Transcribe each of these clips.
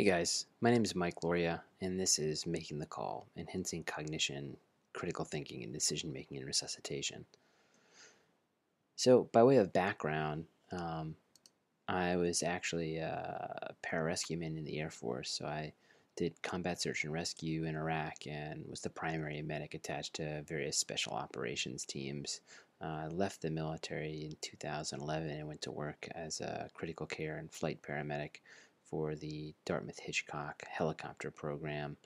Hey guys, my name is Mike Lauria, and this is Making the Call, Enhancing Cognition, Critical Thinking, and Decision Making in Resuscitation. So, by way of background, I was actually a pararescueman in the Air Force, so I did combat search and rescue in Iraq and was the primary medic attached to various special operations teams. I left the military in 2011 and went to work as a critical care and flight paramedic for the Dartmouth-Hitchcock helicopter program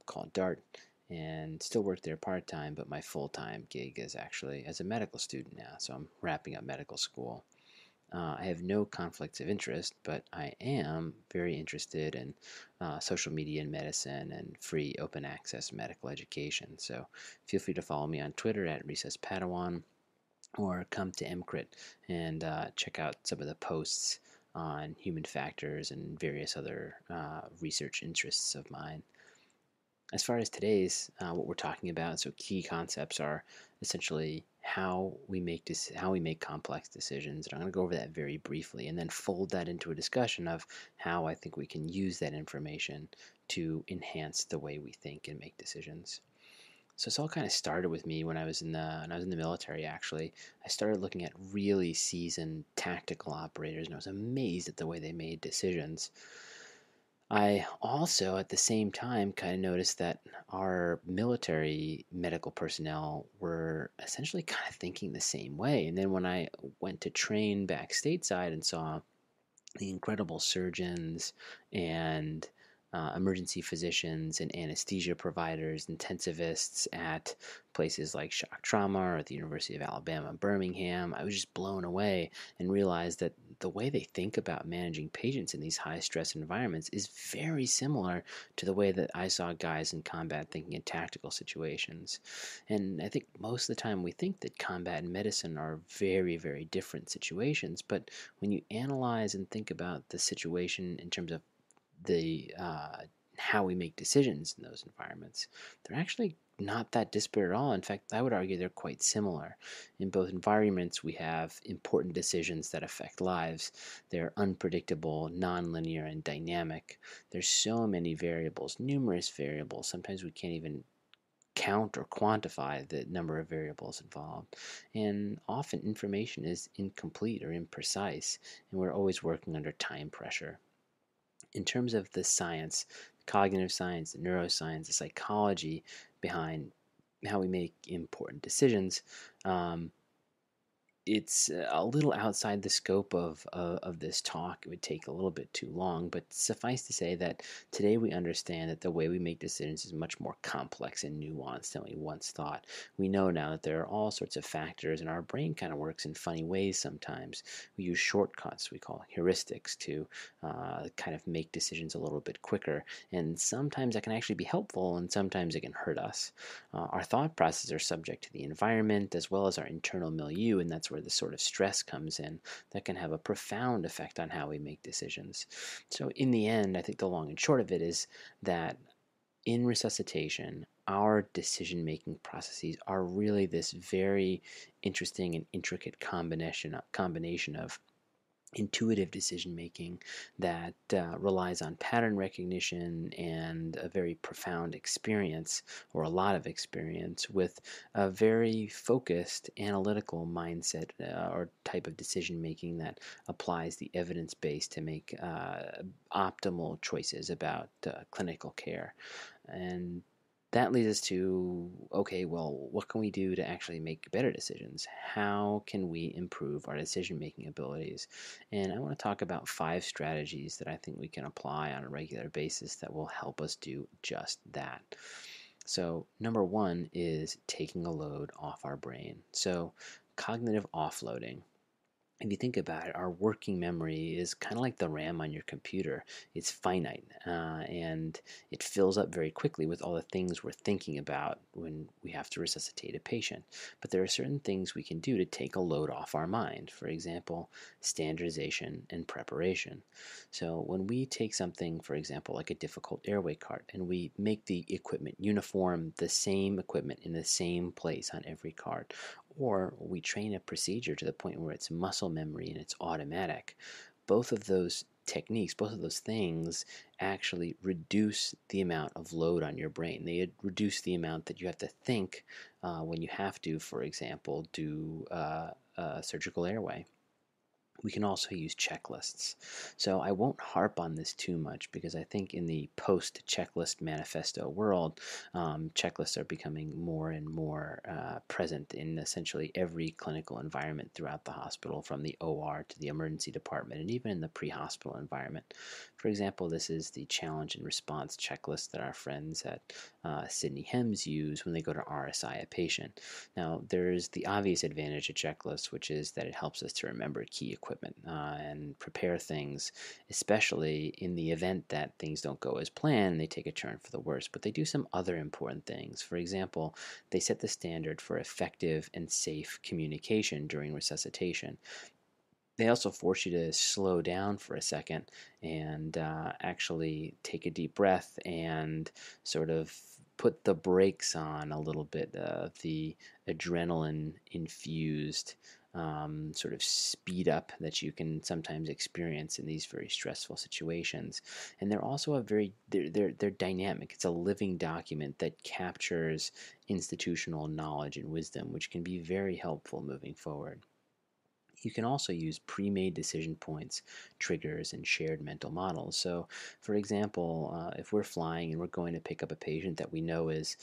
called DART, and still work there part-time, but my full-time gig is actually as a medical student now, so I'm wrapping up medical school. I have no conflicts of interest, but I am very interested in social media and medicine and free open access medical education. So feel free to follow me on Twitter at Resus Padawan or come to MCRIT and check out some of the posts on human factors and various other research interests of mine. As far as today's, what we're talking about, so key concepts are essentially how we make complex decisions. And I'm going to go over that very briefly, and then fold that into a discussion of how I think we can use that information to enhance the way we think and make decisions. So this all kind of started with me when I was in the military. Actually, I started looking at really seasoned tactical operators, and I was amazed at the way they made decisions. I also, at the same time, kind of noticed that our military medical personnel were essentially kind of thinking the same way. And then when I went to train back stateside and saw the incredible surgeons and emergency physicians and anesthesia providers, intensivists at places like shock trauma or at the University of Alabama, Birmingham, I was just blown away and realized that the way they think about managing patients in these high stress environments is very similar to the way that I saw guys in combat thinking in tactical situations. And I think most of the time we think that combat and medicine are very, very different situations, but when you analyze and think about the situation in terms of the how we make decisions in those environments, they're actually not that disparate at all. In fact, I would argue they're quite similar. In both environments, we have important decisions that affect lives. They're unpredictable, nonlinear, and dynamic. There's so many variables, numerous variables. Sometimes we can't even count or quantify the number of variables involved. And often information is incomplete or imprecise, and we're always working under time pressure. In terms of the science, cognitive science, the neuroscience, the psychology behind how we make important decisions, it's a little outside the scope of this talk. It would take a little bit too long, but suffice to say that today we understand that the way we make decisions is much more complex and nuanced than we once thought. We know now that there are all sorts of factors, and our brain kind of works in funny ways sometimes. We use shortcuts, we call heuristics, to kind of make decisions a little bit quicker, and sometimes that can actually be helpful, and sometimes it can hurt us. Our thought processes are subject to the environment as well as our internal milieu, and that's where the sort of stress comes in that can have a profound effect on how we make decisions. So in the end, I think the long and short of it is that in resuscitation, our decision-making processes are really this very interesting and intricate combination of intuitive decision making that relies on pattern recognition and a very profound experience, or a lot of experience, with a very focused analytical mindset or type of decision making that applies the evidence base to make optimal choices about clinical care. And that leads us to, okay, well, what can we do to actually make better decisions? How can we improve our decision-making abilities? And I want to talk about 5 strategies that I think we can apply on a regular basis that will help us do just that. So number 1 is taking a load off our brain. So cognitive offloading. If you think about it, our working memory is kind of like the RAM on your computer. It's finite, and it fills up very quickly with all the things we're thinking about when we have to resuscitate a patient. But there are certain things we can do to take a load off our mind. For example, standardization and preparation. So when we take something, for example, like a difficult airway cart, and we make the equipment uniform, the same equipment in the same place on every cart, or we train a procedure to the point where it's muscle memory and it's automatic, both of those techniques, both of those things actually reduce the amount of load on your brain. They reduce the amount that you have to think when you have to, for example, do surgical airway. We can also use checklists. So I won't harp on this too much because I think in the post-checklist manifesto world, checklists are becoming more and more present in essentially every clinical environment throughout the hospital, from the OR to the emergency department, and even in the pre-hospital environment. For example, this is the challenge and response checklist that our friends at Sydney Hems use when they go to RSI a patient. Now, there's the obvious advantage of checklists, which is that it helps us to remember key equipment and prepare things, especially in the event that things don't go as planned and they take a turn for the worse. But they do some other important things. For example, they set the standard for effective and safe communication during resuscitation. They also force you to slow down for a second and actually take a deep breath and sort of put the brakes on a little bit of the adrenaline infused sort of speed up that you can sometimes experience in these very stressful situations. And they're also they're dynamic. It's a living document that captures institutional knowledge and wisdom, which can be very helpful moving forward. You can also use pre-made decision points, triggers, and shared mental models. So, for example, if we're flying and we're going to pick up a patient that we know is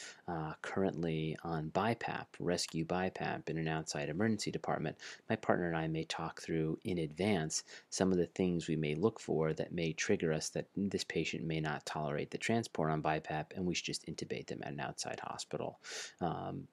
currently on BiPAP, rescue BiPAP in an outside emergency department, my partner and I may talk through in advance some of the things we may look for that may trigger us that this patient may not tolerate the transport on BiPAP and we should just intubate them at an outside hospital.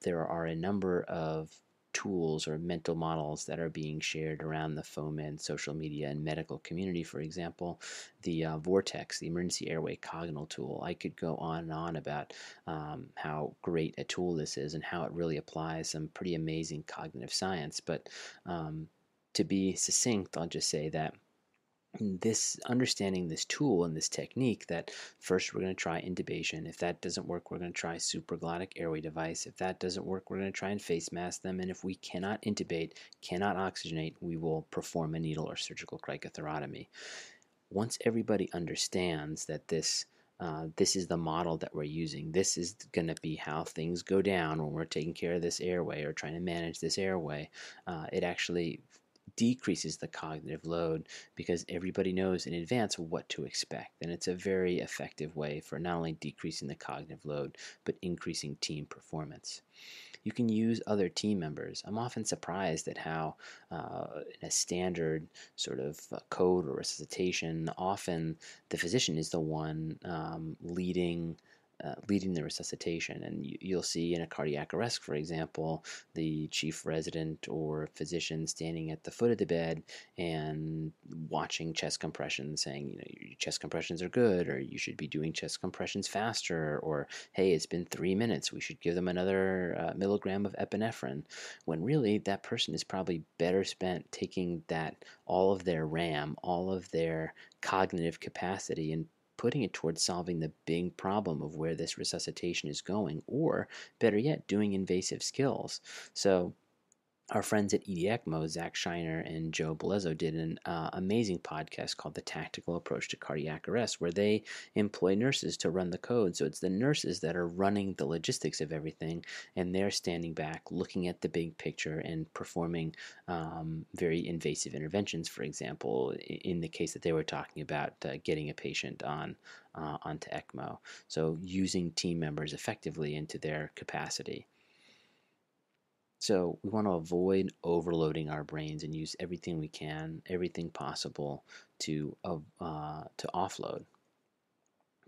There are a number of tools or mental models that are being shared around the foment, social media, and medical community. For example, the Vortex, the emergency airway cognital tool. I could go on and on about how great a tool this is and how it really applies some pretty amazing cognitive science. But to be succinct, I'll just say that understanding this tool and this technique, that first we're going to try intubation. If that doesn't work, we're going to try supraglottic airway device. If that doesn't work, we're going to try and face mask them. And if we cannot intubate, cannot oxygenate, we will perform a needle or surgical cricothyrotomy. Once everybody understands that this is the model that we're using, this is going to be how things go down when we're taking care of this airway or trying to manage this airway, it actually decreases the cognitive load because everybody knows in advance what to expect. And it's a very effective way for not only decreasing the cognitive load, but increasing team performance. You can use other team members. I'm often surprised at how in a standard sort of code or resuscitation, often the physician is the one leading the resuscitation. And you'll see in a cardiac arrest, for example, the chief resident or physician standing at the foot of the bed and watching chest compressions, saying, your chest compressions are good, or you should be doing chest compressions faster, or hey, it's been 3 minutes, we should give them another milligram of epinephrine, when really that person is probably better spent taking all of their RAM, all of their cognitive capacity, and putting it towards solving the big problem of where this resuscitation is going, or better yet, doing invasive skills. So our friends at ECMO, Zach Shiner and Joe Belezzo, did an amazing podcast called The Tactical Approach to Cardiac Arrest, where they employ nurses to run the code. So it's the nurses that are running the logistics of everything, and they're standing back, looking at the big picture and performing very invasive interventions, for example, in the case that they were talking about getting a patient onto ECMO. So using team members effectively into their capacity. So we want to avoid overloading our brains and use everything we can, everything possible to offload.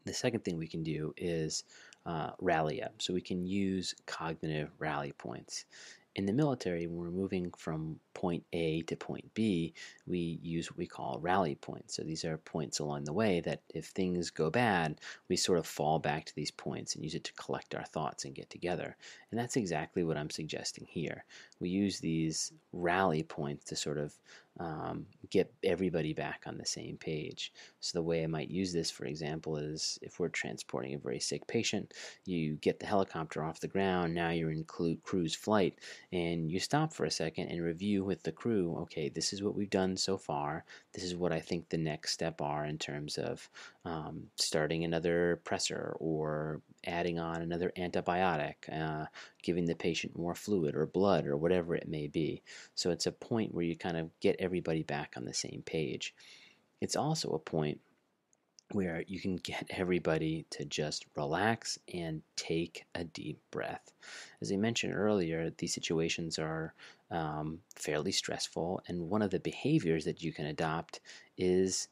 The second thing we can do is rally up. So we can use cognitive rally points. In the military, when we're moving from point A to point B, we use what we call rally points. So these are points along the way that if things go bad, we sort of fall back to these points and use it to collect our thoughts and get together. And that's exactly what I'm suggesting here. We use these rally points to sort of get everybody back on the same page. So the way I might use this, for example, is if we're transporting a very sick patient, you get the helicopter off the ground, now you're in cruise flight, and you stop for a second and review with the crew, okay, this is what we've done so far, this is what I think the next step are in terms of starting another pressor or adding on another antibiotic, giving the patient more fluid or blood or whatever it may be. So it's a point where you kind of get everybody back on the same page. It's also a point where you can get everybody to just relax and take a deep breath. As I mentioned earlier, these situations are fairly stressful, and one of the behaviors that you can adopt is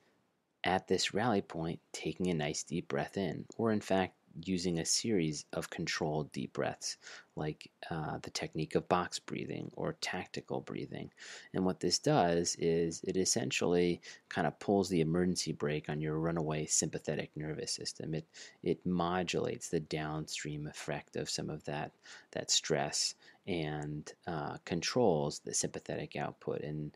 at this rally point taking a nice deep breath in, or in fact using a series of controlled deep breaths, like the technique of box breathing or tactical breathing. And what this does is it essentially kind of pulls the emergency brake on your runaway sympathetic nervous system. It modulates the downstream effect of some of that stress and controls the sympathetic output and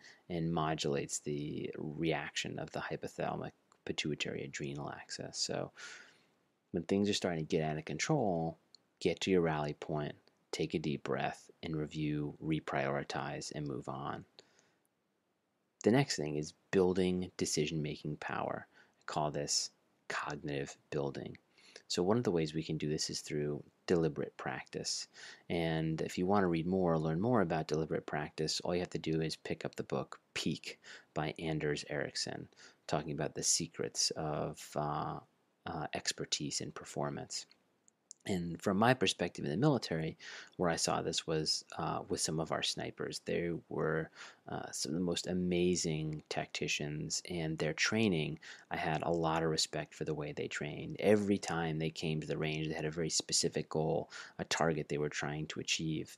modulates the reaction of the hypothalamic pituitary adrenal axis. So when things are starting to get out of control, get to your rally point, take a deep breath, and review, reprioritize, and move on. The next thing is building decision-making power. I call this cognitive building. So one of the ways we can do this is through deliberate practice. And if you want to read more or learn more about deliberate practice, all you have to do is pick up the book Peak by Anders Ericsson, talking about the secrets of expertise in performance. And from my perspective in the military, where I saw this was with some of our snipers. They were some of the most amazing tacticians, and their training, I had a lot of respect for the way they trained. Every time they came to the range, they had a very specific goal, a target they were trying to achieve.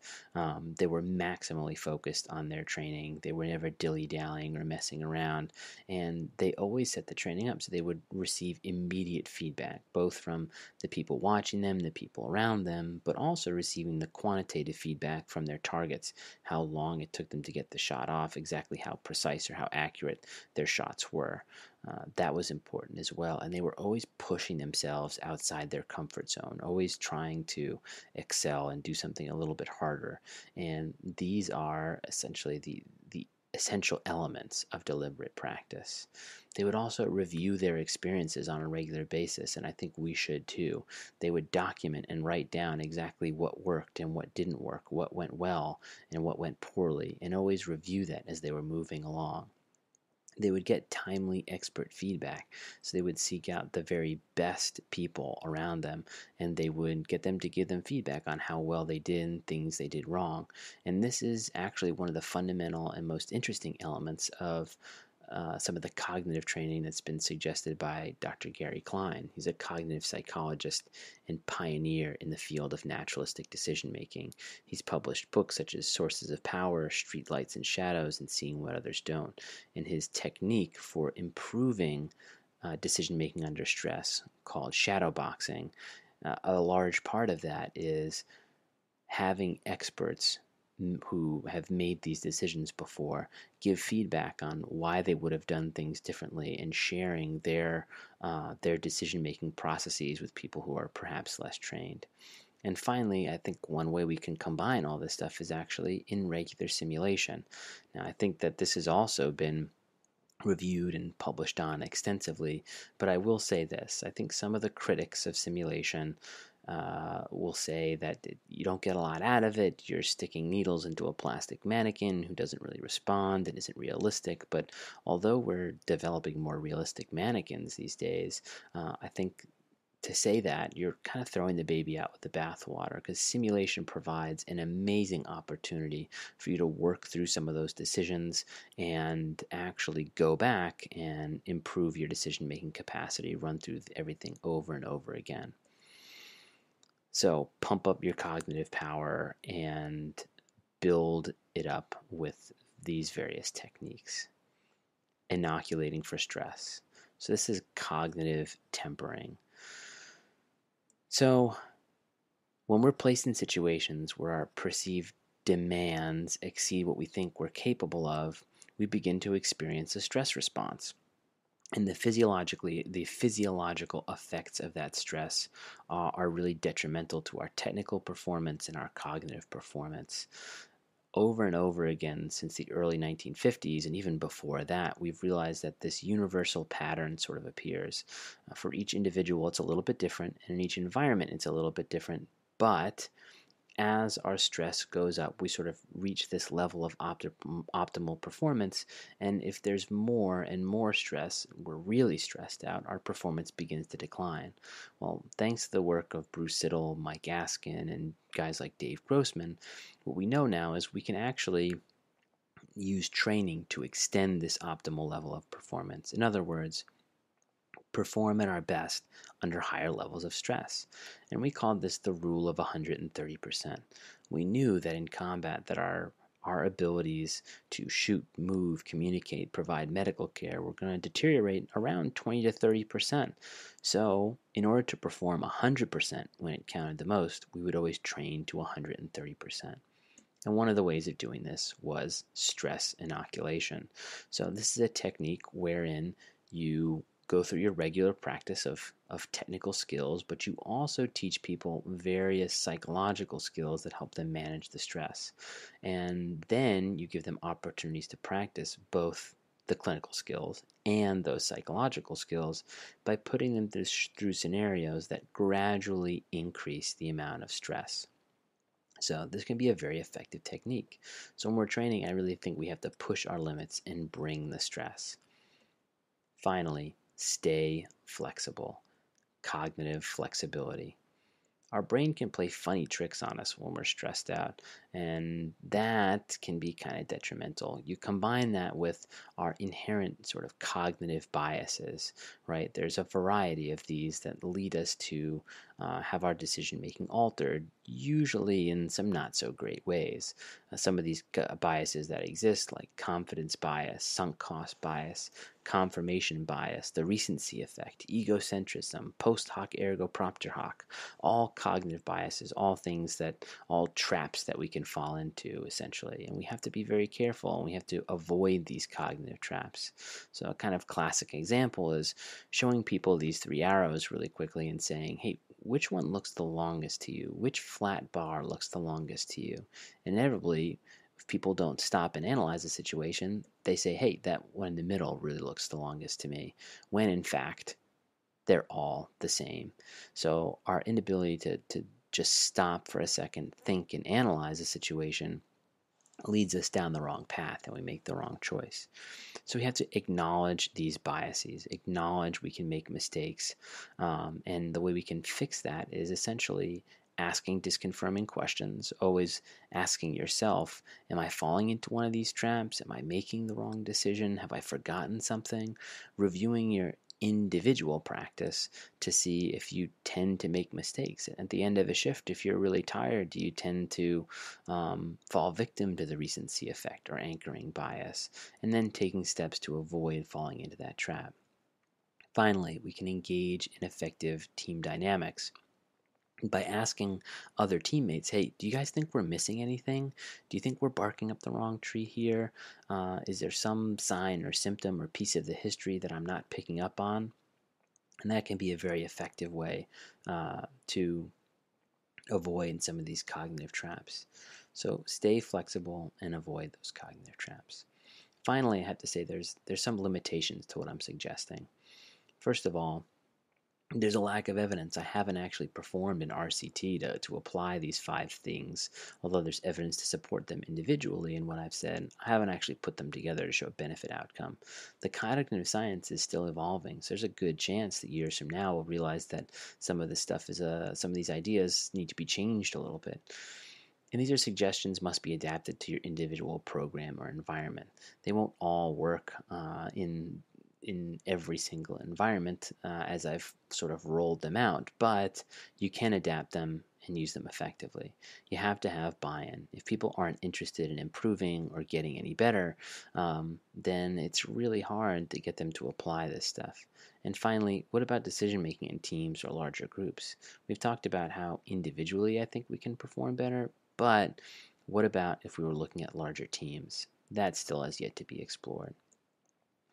They were maximally focused on their training. They were never dilly-dallying or messing around, and they always set the training up so they would receive immediate feedback, both from the people watching them, the people around them, but also receiving the quantitative feedback from their targets, how long it took them to get the shot off, exactly how precise or how accurate their shots were. That was important as well, and they were always pushing themselves outside their comfort zone, always trying to excel and do something a little bit harder. And these are essentially the essential elements of deliberate practice. They would also review their experiences on a regular basis, and I think we should too. They would document and write down exactly what worked and what didn't work, what went well and what went poorly, and always review that as they were moving along. They would get timely expert feedback, so they would seek out the very best people around them, and they would get them to give them feedback on how well they did and things they did wrong. And this is actually one of the fundamental and most interesting elements of some of the cognitive training that's been suggested by Dr. Gary Klein. He's a cognitive psychologist and pioneer in the field of naturalistic decision making. He's published books such as Sources of Power, Streetlights and Shadows, and Seeing What Others Don't. And his technique for improving decision making under stress, called shadow boxing, a large part of that is having experts who have made these decisions before give feedback on why they would have done things differently, and sharing their decision-making processes with people who are perhaps less trained. And finally, I think one way we can combine all this stuff is actually in regular simulation. Now, I think that this has also been reviewed and published on extensively, but I will say this. I think some of the critics of simulation will say that you don't get a lot out of it. You're sticking needles into a plastic mannequin who doesn't really respond and isn't realistic. But although we're developing more realistic mannequins these days, I think to say that, you're kind of throwing the baby out with the bathwater, because simulation provides an amazing opportunity for you to work through some of those decisions and actually go back and improve your decision-making capacity, run through everything over and over again. So pump up your cognitive power and build it up with these various techniques. Inoculating for stress. So this is cognitive tempering. So when we're placed in situations where our perceived demands exceed what we think we're capable of, we begin to experience a stress response. And the physiological effects of that stress are really detrimental to our technical performance and our cognitive performance. Over and over again since the early 1950s, and even before that, we've realized that this universal pattern sort of appears. For each individual, it's a little bit different, and in each environment, it's a little bit different. But as our stress goes up, we sort of reach this level of optimal performance. And if there's more and more stress, we're really stressed out, our performance begins to decline. Well, thanks to the work of Bruce Siddle, Mike Askin, and guys like Dave Grossman, what we know now is we can actually use training to extend this optimal level of performance. In other words, perform at our best under higher levels of stress. And we called this the rule of 130%. We knew that in combat that our abilities to shoot, move, communicate, provide medical care were going to deteriorate around 20 to 30%. So, in order to perform 100% when it counted the most, we would always train to 130%. And one of the ways of doing this was stress inoculation. So this is a technique wherein you go through your regular practice of technical skills, but you also teach people various psychological skills that help them manage the stress. And then you give them opportunities to practice both the clinical skills and those psychological skills by putting them through scenarios that gradually increase the amount of stress. So this can be a very effective technique. So when we're training, I really think we have to push our limits and bring the stress. Finally, stay flexible. Cognitive flexibility. Our brain can play funny tricks on us when we're stressed out, and that can be kind of detrimental. You combine that with our inherent sort of cognitive biases, right? There's a variety of these that lead us to have our decision making altered, usually in some not so great ways. Some of these biases that exist, like confidence bias, sunk cost bias, confirmation bias, the recency effect, egocentrism, post hoc ergo propter hoc, all cognitive biases, all traps that we can fall into, essentially. And we have to be very careful, and we have to avoid these cognitive traps. So a kind of classic example is showing people these three arrows really quickly and saying, hey, which one looks the longest to you? Which flat bar looks the longest to you? Inevitably, if people don't stop and analyze the situation, they say, hey, that one in the middle really looks the longest to me, when in fact, they're all the same. So our inability to just stop for a second, think, and analyze a situation leads us down the wrong path, and we make the wrong choice. So we have to acknowledge these biases, acknowledge we can make mistakes, and the way we can fix that is essentially asking disconfirming questions, always asking yourself, am I falling into one of these traps? Am I making the wrong decision? Have I forgotten something? Reviewing your individual practice to see if you tend to make mistakes. At the end of a shift, if you're really tired, do you tend to fall victim to the recency effect or anchoring bias? And then taking steps to avoid falling into that trap. Finally, we can engage in effective team dynamics by asking other teammates, hey, do you guys think we're missing anything? Do you think we're barking up the wrong tree here? Is there some sign or symptom or piece of the history that I'm not picking up on? And that can be a very effective way to avoid some of these cognitive traps. So stay flexible and avoid those cognitive traps. Finally, I have to say there's some limitations to what I'm suggesting. First of all, there's a lack of evidence. I haven't actually performed an RCT to apply these 5 things, although there's evidence to support them individually in what I've said. I haven't actually put them together to show a benefit outcome. The cognitive science is still evolving, so there's a good chance that years from now we'll realize that some of this stuff some of these ideas need to be changed a little bit. And these are suggestions must be adapted to your individual program or environment. They won't all work in every single environment as I've sort of rolled them out, but you can adapt them and use them effectively. You have to have buy-in. If people aren't interested in improving or getting any better, then it's really hard to get them to apply this stuff. And finally, what about decision making in teams or larger groups? We've talked about how individually I think we can perform better, but what about if we were looking at larger teams? that still has yet to be explored.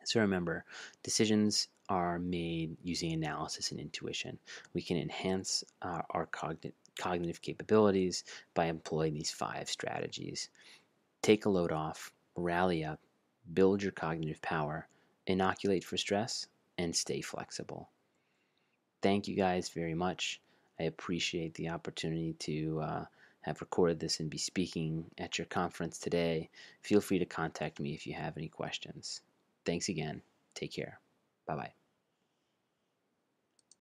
So remember, decisions are made using analysis and intuition. We can enhance our cognitive capabilities by employing these 5 strategies. Take a load off, rally up, build your cognitive power, inoculate for stress, and stay flexible. Thank you guys very much. I appreciate the opportunity to have recorded this and be speaking at your conference today. Feel free to contact me if you have any questions. Thanks again. Take care. Bye-bye.